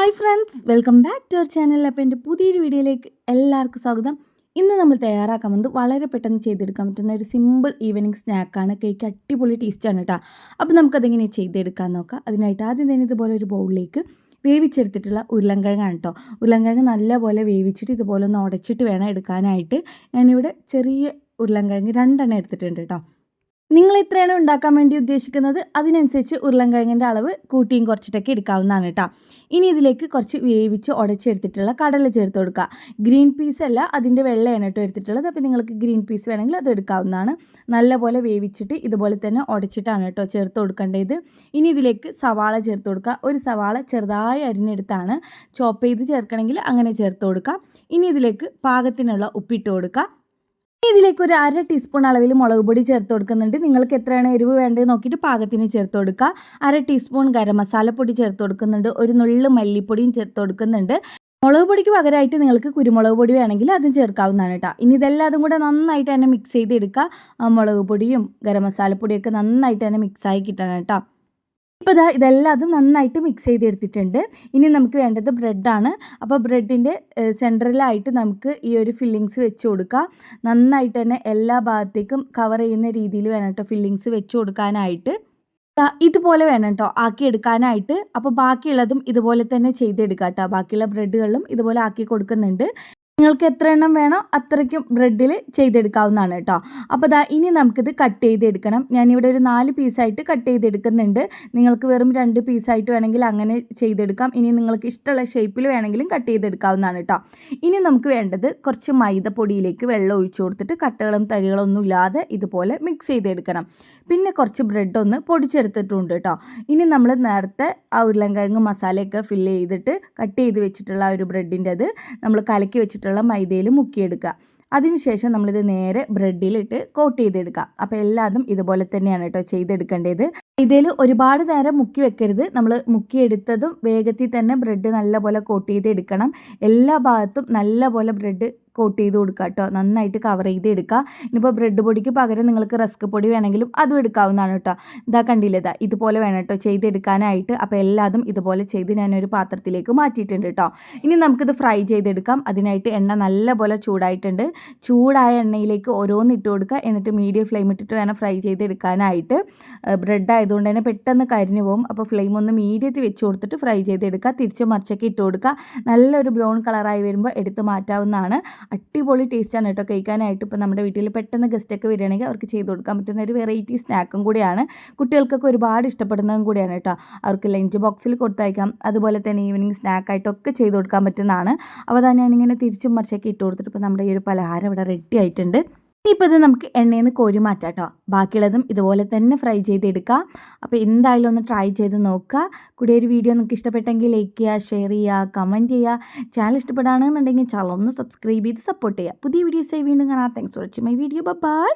Hi friends, welcome back to our channel. അപ്പോൾ എൻ്റെ പുതിയൊരു വീഡിയോയിലേക്ക് എല്ലാവർക്കും സ്വാഗതം. ഇന്ന് നമ്മൾ തയ്യാറാക്കാൻ വന്നത് വളരെ പെട്ടെന്ന് ചെയ്തെടുക്കാൻ പറ്റുന്ന ഒരു സിമ്പിൾ ഈവനിങ് സ്നാക്കാണ്. കേക്ക് അടിപൊളി ടേസ്റ്റാണ് കേട്ടോ. അപ്പോൾ നമുക്കതെങ്ങനെ ചെയ്തെടുക്കാൻ നോക്കാം. അതിനായിട്ട് ആദ്യം തന്നെ ഇതുപോലെ ഒരു ബൗളിലേക്ക് വേവിച്ചെടുത്തിട്ടുള്ള ഉരുളൻകിഴങ്ങാണ് കേട്ടോ. ഉരുളൻകിഴങ്ങ് നല്ലപോലെ വേവിച്ചിട്ട് ഇതുപോലെ ഒന്ന് ഉടച്ചിട്ട് വേണം എടുക്കാനായിട്ട്. ഞാനിവിടെ ചെറിയ ഉരുളൻകിഴങ്ങ് 2 എടുത്തിട്ടുണ്ട് കേട്ടോ. നിങ്ങൾ എത്രയാണോ ഉണ്ടാക്കാൻ വേണ്ടി ഉദ്ദേശിക്കുന്നത് അതിനനുസരിച്ച് ഉരുളൻകിഴങ്ങിൻ്റെ അളവ് കൂട്ടിയും കുറച്ചിട്ടൊക്കെ എടുക്കാവുന്നതാണ് കേട്ടോ. ഇനി ഇതിലേക്ക് കുറച്ച് വേവിച്ച് ഉടച്ചെടുത്തിട്ടുള്ള കടല ചേർത്ത് കൊടുക്കുക. ഗ്രീൻ പീസ് അല്ല, അതിൻ്റെ വെള്ളയാണ് കേട്ടോ എടുത്തിട്ടുള്ളത്. അപ്പോൾ നിങ്ങൾക്ക് ഗ്രീൻ പീസ് വേണമെങ്കിൽ അത് എടുക്കാവുന്നതാണ്. നല്ലപോലെ വേവിച്ചിട്ട് ഇതുപോലെ തന്നെ ഉടച്ചിട്ടാണ് കേട്ടോ ചേർത്ത് കൊടുക്കേണ്ടത്. ഇനി ഇതിലേക്ക് സവാള ചേർത്ത് കൊടുക്കുക. ഒരു സവാള ചെറുതായി അരിഞ്ഞെടുത്താണ്. ചോപ്പ് ചെയ്ത് ചേർക്കണമെങ്കിൽ അങ്ങനെ ചേർത്ത് കൊടുക്കുക. ഇനി ഇതിലേക്ക് പാകത്തിനുള്ള ഉപ്പിട്ട് കൊടുക്കുക. ഇതിലേക്ക് ഒരു 1/2 ടീസ്പൂൺ അളവിൽ മുളക് പൊടി ചേർത്ത് കൊടുക്കുന്നുണ്ട്. നിങ്ങൾക്ക് എത്രയാണ് എരിവ് വേണ്ടത് നോക്കിയിട്ട് പാകത്തിന് ചേർത്ത് കൊടുക്കുക. 1/2 ടീസ്പൂൺ ഗരം മസാലപ്പൊടി ചേർത്ത് കൊടുക്കുന്നുണ്ട്. ഒരു നുള്ളു മല്ലിപ്പൊടിയും ചേർത്ത് കൊടുക്കുന്നുണ്ട്. മുളക് പൊടിക്ക് പകരമായിട്ട് നിങ്ങൾക്ക് കുരുമുളക് പൊടി വേണമെങ്കിൽ അതും ചേർക്കാവുന്നതാണ് കേട്ടോ. ഇനി ഇതെല്ലാം അതും കൂടെ നന്നായിട്ട് തന്നെ മിക്സ് ചെയ്തെടുക്കുക. മുളക് പൊടിയും ഗരം മസാലപ്പൊടിയൊക്കെ നന്നായിട്ട് തന്നെ മിക്സായി കിട്ടണം കേട്ടോ. ഇപ്പോൾ ഇതെല്ലാം അത് നന്നായിട്ട് മിക്സ് ചെയ്തെടുത്തിട്ടുണ്ട്. ഇനി നമുക്ക് വേണ്ടത് ബ്രെഡാണ്. അപ്പോൾ ബ്രെഡിൻ്റെ സെൻറ്ററിലായിട്ട് നമുക്ക് ഈ ഒരു ഫില്ലിങ്സ് വെച്ച് കൊടുക്കുക. നന്നായിട്ട് തന്നെ എല്ലാ ഭാഗത്തേക്കും കവർ ചെയ്യുന്ന രീതിയിൽ വേണം കേട്ടോ ഫില്ലിങ്സ് വെച്ച് കൊടുക്കാനായിട്ട്. ഇതുപോലെ വേണം കേട്ടോ ആക്കിയെടുക്കാനായിട്ട്. അപ്പോൾ ബാക്കിയുള്ളതും ഇതുപോലെ തന്നെ ചെയ്തെടുക്കുക കേട്ടോ. ബാക്കിയുള്ള ബ്രെഡുകളിലും ഇതുപോലെ ആക്കി കൊടുക്കുന്നുണ്ട്. നിങ്ങൾക്ക് എത്ര എണ്ണം വേണോ അത്രയ്ക്കും ബ്രെഡിൽ ചെയ്തെടുക്കാവുന്നതാണ് കേട്ടോ. അപ്പോൾ ഇനി നമുക്കിത് കട്ട് ചെയ്തെടുക്കണം. ഞാനിവിടെ ഒരു 4 പീസായിട്ട് കട്ട് ചെയ്തെടുക്കുന്നുണ്ട്. നിങ്ങൾക്ക് വെറും 2 പീസായിട്ട് വേണമെങ്കിൽ അങ്ങനെ ചെയ്തെടുക്കാം. ഇനി നിങ്ങൾക്ക് ഇഷ്ടമുള്ള ഷേപ്പിൽ വേണമെങ്കിലും കട്ട് ചെയ്തെടുക്കാവുന്നതാണ് കേട്ടോ. ഇനി നമുക്ക് വേണ്ടത് കുറച്ച് മൈദപ്പൊടിയിലേക്ക് വെള്ളം ഒഴിച്ചു കൊടുത്തിട്ട് കട്ടകളും തരികളും ഒന്നും ഇല്ലാതെ ഇതുപോലെ മിക്സ് ചെയ്തെടുക്കണം. പിന്നെ കുറച്ച് ബ്രെഡ് ഒന്ന് പൊടിച്ചെടുത്തിട്ടുണ്ട് കേട്ടോ. ഇനി നമ്മൾ നേരത്തെ ആ ഉരുളൻകിഴങ്ങ് മസാലയൊക്കെ ഫില്ല് ചെയ്തിട്ട് കട്ട് ചെയ്ത് വെച്ചിട്ടുള്ള ആ ഒരു ബ്രെഡിൻ്റെ അത് നമ്മൾ കലക്കി വെച്ചിട്ടുള്ള മൈദയിൽ മുക്കിയെടുക്കുക. അതിനുശേഷം നമ്മളിത് നേരെ ബ്രെഡിലിട്ട് കോട്ട് ചെയ്തെടുക്കുക. അപ്പോൾ എല്ലാതും ഇതുപോലെ തന്നെയാണ് കേട്ടോ ചെയ്തെടുക്കേണ്ടത്. ഇതിൽ ഒരുപാട് നേരം മുക്കി വെക്കരുത്. നമ്മൾ മുക്കിയെടുത്തതും വേഗത്തിൽ തന്നെ ബ്രെഡ് നല്ലപോലെ കോട്ട് ചെയ്തെടുക്കണം. എല്ലാ ഭാഗത്തും നല്ലപോലെ ബ്രെഡ് കോട്ട് ചെയ്ത് കൊടുക്കുക കേട്ടോ. നന്നായിട്ട് കവർ ചെയ്തെടുക്കുക. ഇനിയിപ്പോൾ ബ്രെഡ് പൊടിക്ക് പകരം നിങ്ങൾക്ക് റസ്ക് പൊടി വേണമെങ്കിലും അതും എടുക്കാവുന്നതാണ് കേട്ടോ. കണ്ടില്ലേ, ഇതുപോലെ വേണം കേട്ടോ ചെയ്തെടുക്കാനായിട്ട്. അപ്പോൾ എല്ലാതും ഇതുപോലെ ചെയ്ത് ഞാനൊരു പാത്രത്തിലേക്ക് മാറ്റിയിട്ടുണ്ട് കേട്ടോ. ഇനി നമുക്കിത് ഫ്രൈ ചെയ്തെടുക്കാം. അതിനായിട്ട് എണ്ണ നല്ലപോലെ ചൂടായിട്ടുണ്ട്. ചൂടായ എണ്ണയിലേക്ക് ഓരോന്ന് ഇട്ട് കൊടുക്കുക. എന്നിട്ട് മീഡിയം ഫ്ലെയിം ഇട്ടിട്ട് വേണം ഫ്രൈ ചെയ്തെടുക്കാനായിട്ട്. ബ്രെഡ് ആയതുകൊണ്ട് തന്നെ പെട്ടെന്ന് കരിഞ്ഞു പോകും. അപ്പോൾ ഫ്ലെയിം ഒന്ന് മീഡിയത്തിൽ വെച്ച് കൊടുത്തിട്ട് ഫ്രൈ ചെയ്തെടുക്കുക. തിരിച്ച് മറിച്ചൊക്കെ ഇട്ട് കൊടുക്കുക. നല്ലൊരു ബ്രൗൺ കളറായി വരുമ്പോൾ എടുത്ത് മാറ്റാവുന്നതാണ്. അടിപൊളി ടേസ്റ്റാണ് കേട്ടോ കഴിക്കാനായിട്ട്. ഇപ്പോൾ നമ്മുടെ വീട്ടിൽ പെട്ടെന്ന് ഗസ്റ്റൊക്കെ വരികയാണെങ്കിൽ അവർക്ക് ചെയ്ത് കൊടുക്കാൻ പറ്റുന്ന ഒരു വെറൈറ്റി സ്നാക്കും കൂടിയാണ്. കുട്ടികൾക്കൊക്കെ ഒരുപാട് ഇഷ്ടപ്പെടുന്നതും കൂടിയാണ് കേട്ടോ. അവർക്ക് ലഞ്ച് ബോക്സിൽ കൊടുത്തയക്കാം. അതുപോലെ തന്നെ ഈവനിങ് സ്നാക്കായിട്ടൊക്കെ ചെയ്ത് കൊടുക്കാൻ പറ്റുന്നതാണ്. അപ്പോൾ ഞാനിങ്ങനെ തിരിച്ചും മറിച്ചൊക്കെ ഇട്ട് കൊടുത്തിട്ട് ഇപ്പോൾ നമ്മുടെ ഈ ഒരു പലഹാരം ഇവിടെ റെഡി ആയിട്ടുണ്ട്. ഇനിയിപ്പോൾ ഇത് നമുക്ക് എണ്ണയിൽ നിന്ന് കോരി മാറ്റാം കേട്ടോ. ബാക്കിയുള്ളതും ഇതുപോലെ തന്നെ ഫ്രൈ ചെയ്തെടുക്കാം. അപ്പോൾ എന്തായാലും ഒന്ന് ട്രൈ ചെയ്ത് നോക്കുക. കൂടെ ഒരു വീഡിയോ നിങ്ങൾക്ക് ഇഷ്ടപ്പെട്ടെങ്കിൽ ലൈക്ക് ചെയ്യുക, ഷെയർ ചെയ്യുക, കമൻറ്റ് ചെയ്യുക. ചാനൽ ഇഷ്ടപ്പെടുകയാണെന്നുണ്ടെങ്കിൽ ചാനൽ ഒന്ന് സബ്സ്ക്രൈബ് ചെയ്ത് സപ്പോർട്ട് ചെയ്യുക. പുതിയ വീഡിയോസായി വീണ്ടും കാണാം. Thanks for watching my video. By.